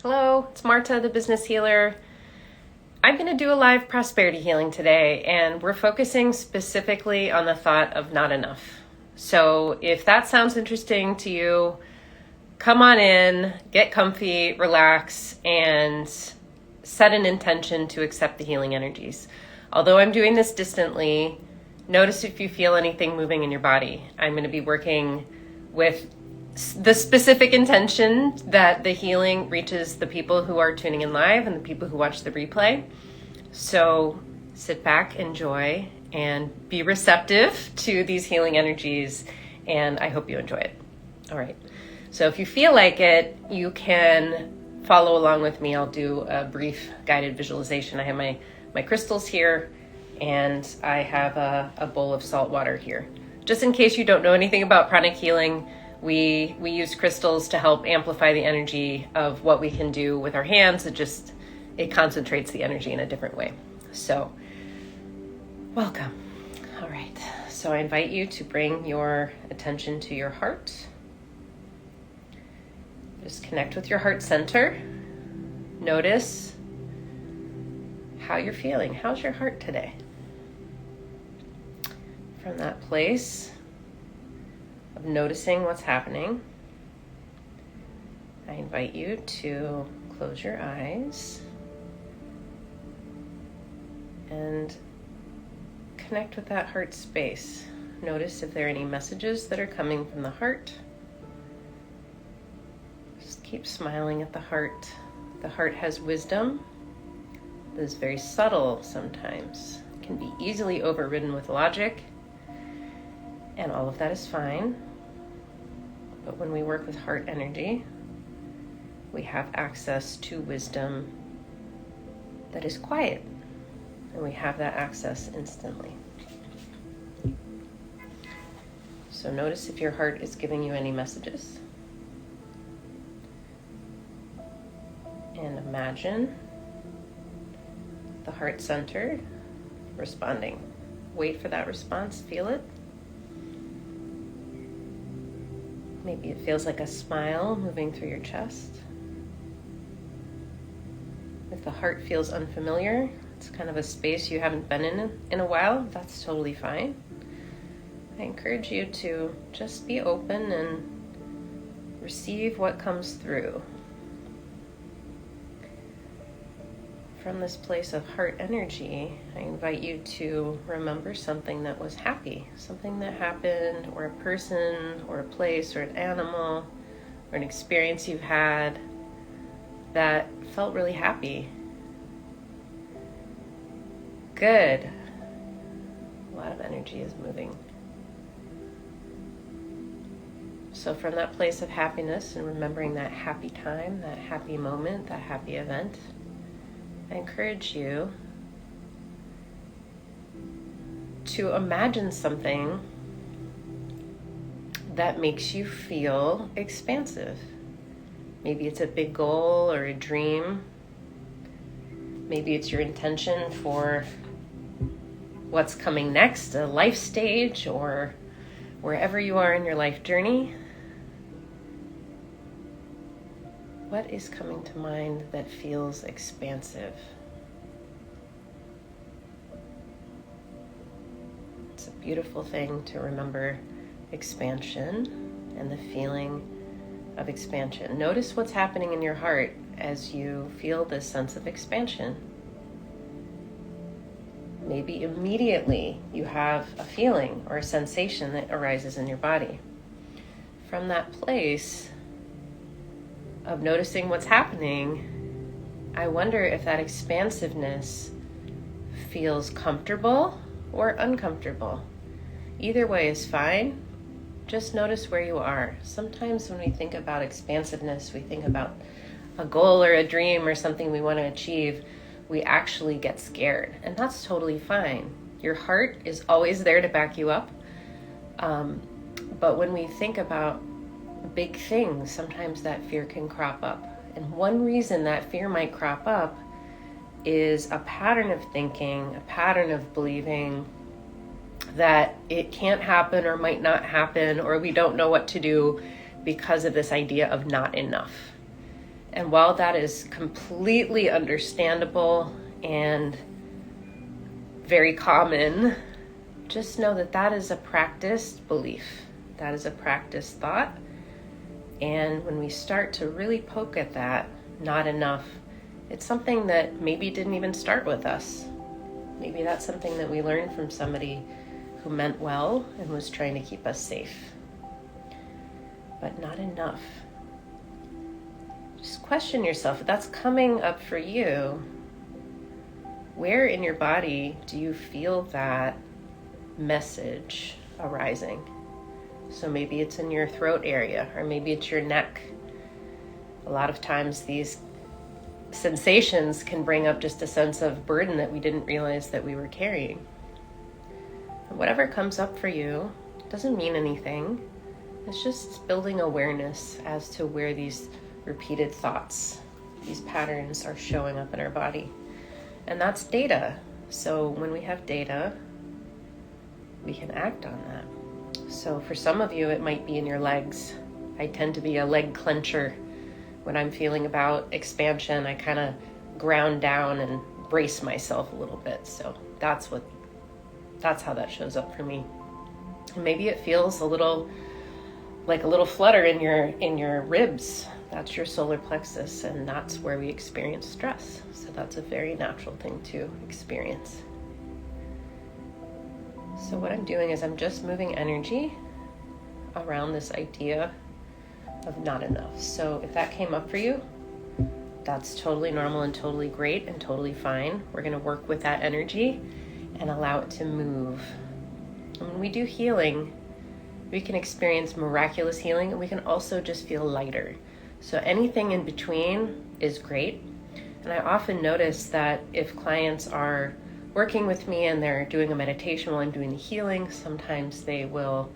Hello, it's Marta, the business healer. I'm going to do a live prosperity healing today, and we're focusing specifically on the thought of not enough. So if that sounds interesting to you, come on in, get comfy, relax, and set an intention to accept the healing energies. Although I'm doing this distantly, notice if you feel anything moving in your body. I'm going to be working with the specific intention that the healing reaches the people who are tuning in live and the people who watch the replay. So sit back, enjoy, and be receptive to these healing energies, and I hope you enjoy it. All right. So if you feel like it, you can follow along with me. I'll do a brief guided visualization. I have my crystals here, and I have a bowl of salt water here. Just in case you don't know anything about pranic healing, we use crystals to help amplify the energy of what we can do with our hands. It concentrates the energy in a different way. So, welcome. All right. So I invite you to bring your attention to your heart. Just connect with your heart center. Notice how you're feeling. How's your heart today? From that place of noticing what's happening, I invite you to close your eyes and connect with that heart space. Notice if there are any messages that are coming from the heart. Just keep smiling at the heart. The heart has wisdom that is very subtle sometimes. It can be easily overridden with logic, and all of that is fine. But when we work with heart energy, we have access to wisdom that is quiet, and we have that access instantly. So notice if your heart is giving you any messages. And imagine the heart center responding. Wait for that response, feel it. Maybe it feels like a smile moving through your chest. If the heart feels unfamiliar, it's kind of a space you haven't been in a while, that's totally fine. I encourage you to just be open and receive what comes through. From this place of heart energy, I invite you to remember something that was happy, something that happened, or a person, or a place, or an animal, or an experience you've had that felt really happy. Good. A lot of energy is moving. So from that place of happiness and remembering that happy time, that happy moment, that happy event, I encourage you to imagine something that makes you feel expansive. Maybe it's a big goal or a dream. Maybe it's your intention for what's coming next, a life stage, or wherever you are in your life journey. What is coming to mind that feels expansive? It's a beautiful thing to remember expansion and the feeling of expansion. Notice what's happening in your heart as you feel this sense of expansion. Maybe immediately you have a feeling or a sensation that arises in your body. From that place of noticing what's happening, I wonder if that expansiveness feels comfortable or uncomfortable. Either way is fine. Just notice where you are. Sometimes when we think about expansiveness, we think about a goal or a dream or something we want to achieve, we actually get scared, and that's totally fine. Your heart is always there to back you up. But when we think about big things, sometimes that fear can crop up. And one reason that fear might crop up is a pattern of thinking, a pattern of believing that it can't happen or might not happen, or we don't know what to do because of this idea of not enough. And while that is completely understandable and very common, just know that that is a practiced belief. That is a practiced thought. And when we start to really poke at that, not enough, it's something that maybe didn't even start with us. Maybe that's something that we learned from somebody who meant well and was trying to keep us safe. But not enough. Just question yourself, if that's coming up for you, where in your body do you feel that message arising? So maybe it's in your throat area, or maybe it's your neck. A lot of times these sensations can bring up just a sense of burden that we didn't realize that we were carrying. And whatever comes up for you doesn't mean anything. It's just building awareness as to where these repeated thoughts, these patterns are showing up in our body. And that's data. So when we have data, we can act on that. So for some of you, it might be in your legs. I tend to be a leg clencher. When I'm feeling about expansion, I kind of ground down and brace myself a little bit. So that's how that shows up for me. And maybe it feels like a little flutter in your ribs. That's your solar plexus, and that's where we experience stress. So that's a very natural thing to experience. So what I'm doing is I'm just moving energy around this idea of not enough. So if that came up for you, that's totally normal and totally great and totally fine. We're going to work with that energy and allow it to move. And when we do healing, we can experience miraculous healing, and we can also just feel lighter. So anything in between is great. And I often notice that if clients are working with me and they're doing a meditation while I'm doing the healing, sometimes they will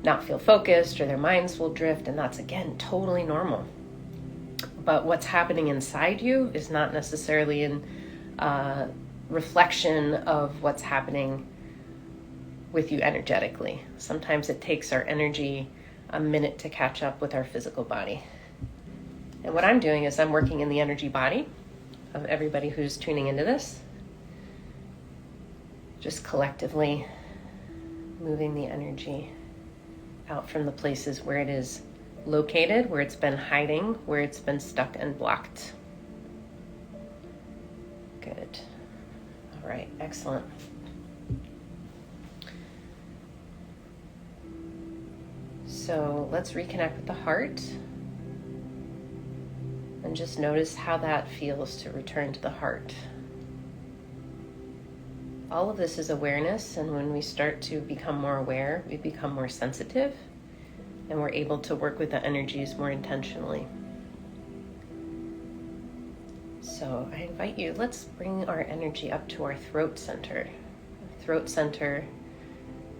not feel focused or their minds will drift, and that's, again, totally normal. But what's happening inside you is not necessarily in reflection of what's happening with you energetically. Sometimes it takes our energy a minute to catch up with our physical body. And what I'm doing is I'm working in the energy body of everybody who's tuning into this. Just collectively moving the energy out from the places where it is located, where it's been hiding, where it's been stuck and blocked. Good. All right, excellent. So let's reconnect with the heart and just notice how that feels to return to the heart. All of this is awareness, and when we start to become more aware, we become more sensitive, and we're able to work with the energies more intentionally. So I invite you, let's bring our energy up to our throat center. Throat center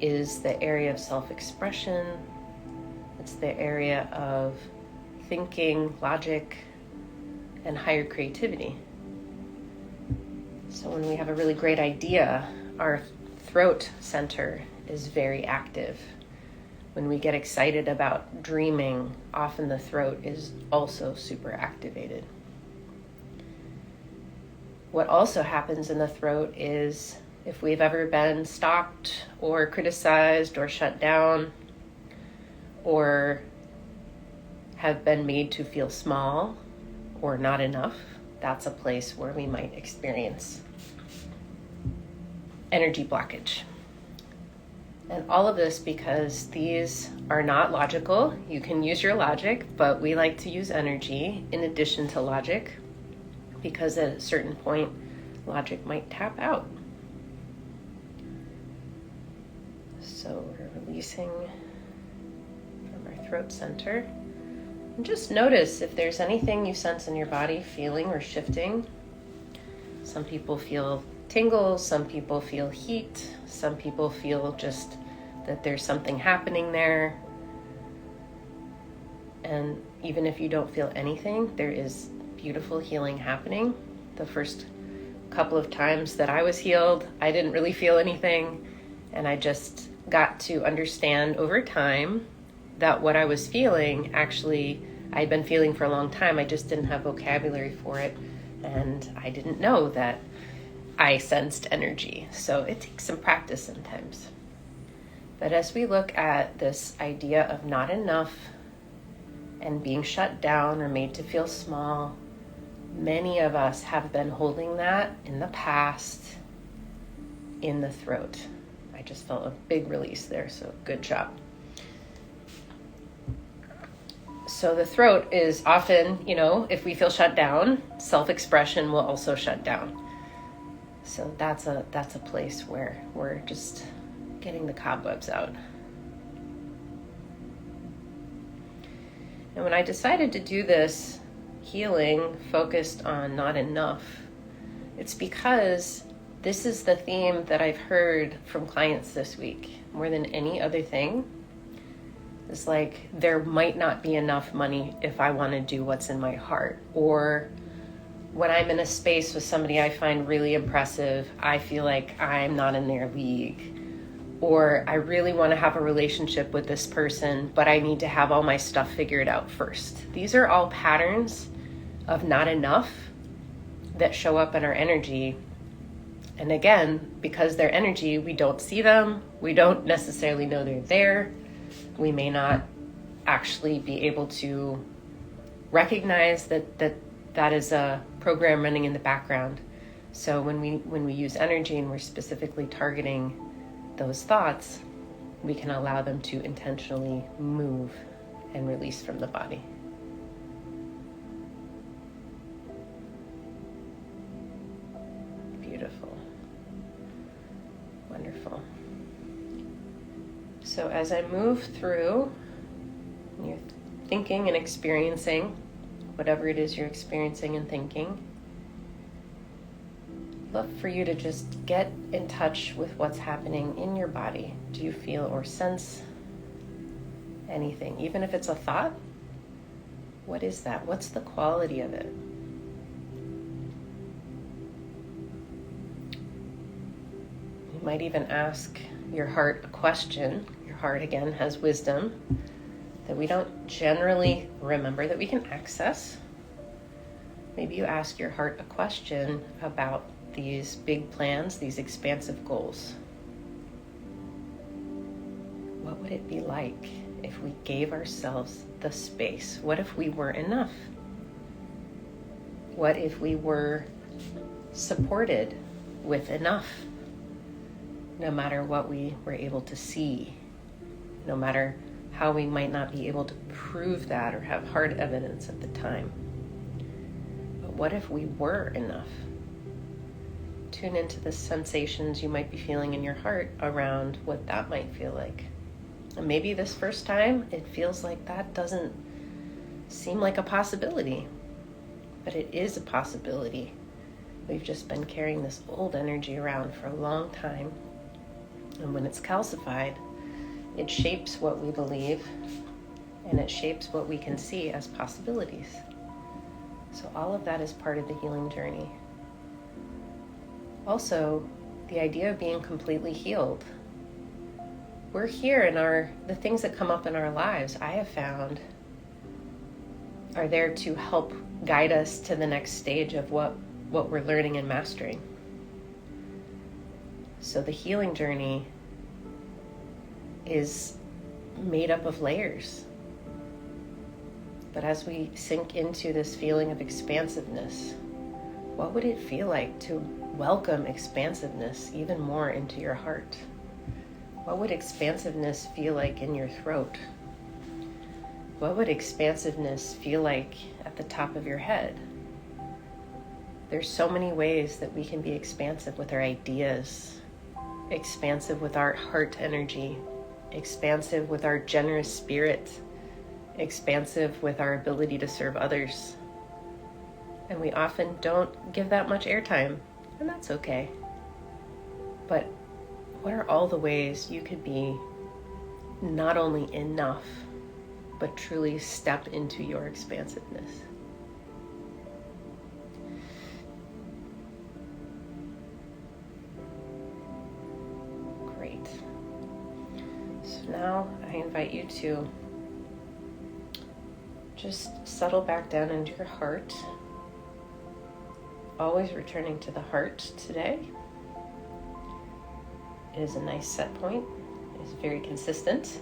is the area of self-expression. It's the area of thinking, logic, and higher creativity. So when we have a really great idea, our throat center is very active. When we get excited about dreaming, often the throat is also super activated. What also happens in the throat is if we've ever been stopped or criticized or shut down or have been made to feel small or not enough, that's a place where we might experience energy blockage. And all of this because these are not logical. You can use your logic, but we like to use energy in addition to logic because at a certain point, logic might tap out. So we're releasing from our throat center. And just notice if there's anything you sense in your body feeling or shifting. Some people feel tingles, some people feel heat, some people feel just that there's something happening there. And even if you don't feel anything, there is beautiful healing happening. The first couple of times that I was healed, I didn't really feel anything, and I just got to understand over time that what I was feeling actually I'd been feeling for a long time. I just didn't have vocabulary for it, and I didn't know that I sensed energy. So it takes some practice sometimes. But as we look at this idea of not enough and being shut down or made to feel small, many of us have been holding that in the past in the throat. I just felt a big release there, so good job. So the throat is often, if we feel shut down, self-expression will also shut down. So that's a place where we're just getting the cobwebs out. And when I decided to do this healing focused on not enough, it's because this is the theme that I've heard from clients this week more than any other thing. It's like, there might not be enough money if I want to do what's in my heart. Or when I'm in a space with somebody I find really impressive, I feel like I'm not in their league. Or I really want to have a relationship with this person, but I need to have all my stuff figured out first. These are all patterns of not enough that show up in our energy. And again, because they're energy, we don't see them. We don't necessarily know they're there. We may not actually be able to recognize that is a program running in the background. So when we use energy and we're specifically targeting those thoughts, we can allow them to intentionally move and release from the body. Beautiful. Wonderful. So as I move through, you're thinking and experiencing whatever it is you're experiencing and thinking, love for you to just get in touch with what's happening in your body. Do you feel or sense anything? Even if it's a thought, what is that? What's the quality of it? You might even ask your heart a question. Your heart, again, has wisdom that we don't generally remember that we can access. Maybe you ask your heart a question about these big plans, these expansive goals. What would it be like if we gave ourselves the space? What if we were enough? What if we were supported with enough? No matter what we were able to see, no matter how we might not be able to prove that or have hard evidence at the time. But what if we were enough? Tune into the sensations you might be feeling in your heart around what that might feel like. And maybe this first time it feels like that doesn't seem like a possibility, but it is a possibility. We've just been carrying this old energy around for a long time. And when it's calcified, it shapes what we believe, and it shapes what we can see as possibilities. So all of that is part of the healing journey. Also, the idea of being completely healed. We're here, and the things that come up in our lives, I have found, are there to help guide us to the next stage of what we're learning and mastering. So the healing journey is made up of layers. But as we sink into this feeling of expansiveness, what would it feel like to welcome expansiveness even more into your heart? What would expansiveness feel like in your throat? What would expansiveness feel like at the top of your head? There's so many ways that we can be expansive with our ideas, expansive with our heart energy, expansive with our generous spirit, expansive with our ability to serve others. And we often don't give that much airtime, and that's okay. But what are all the ways you could be not only enough, but truly step into your expansiveness? Great. So now I invite you to Just settle back down into your heart. Always returning to the heart today. It is a nice set point. It is very consistent.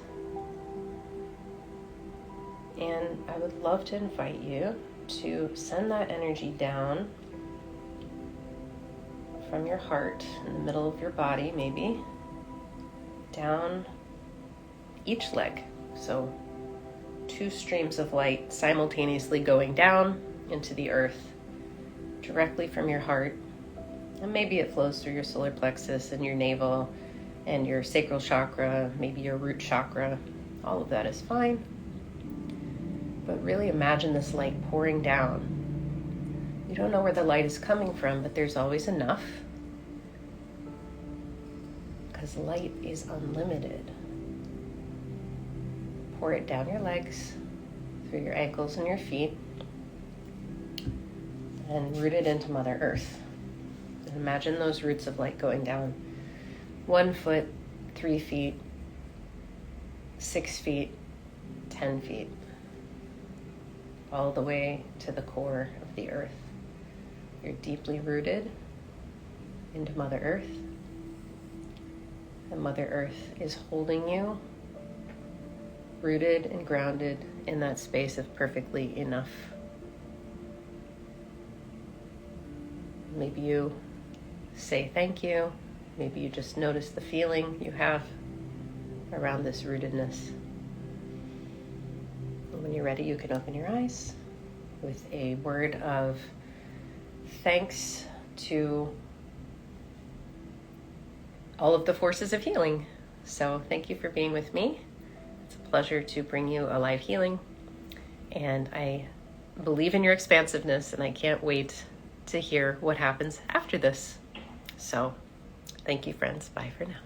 And I would love to invite you to send that energy down from your heart in the middle of your body, maybe, down each leg. So 2 streams of light simultaneously going down into the earth directly from your heart. And maybe it flows through your solar plexus and your navel and your sacral chakra, maybe your root chakra. All of that is fine. But really imagine this light pouring down. You don't know where the light is coming from, but there's always enough. Because light is unlimited. Pour it down your legs, through your ankles and your feet, and root it into Mother Earth. And imagine those roots of light going down 1 foot, 3 feet, 6 feet, 10 feet, all the way to the core of the earth. You're deeply rooted into Mother Earth, and Mother Earth is holding you rooted and grounded in that space of perfectly enough. Maybe you say thank you. Maybe you just notice the feeling you have around this rootedness. And when you're ready, you can open your eyes with a word of thanks to all of the forces of healing. So thank you for being with me. It's a pleasure to bring you a live healing. And I believe in your expansiveness, and I can't wait to hear what happens after this. So thank you, friends. Bye for now.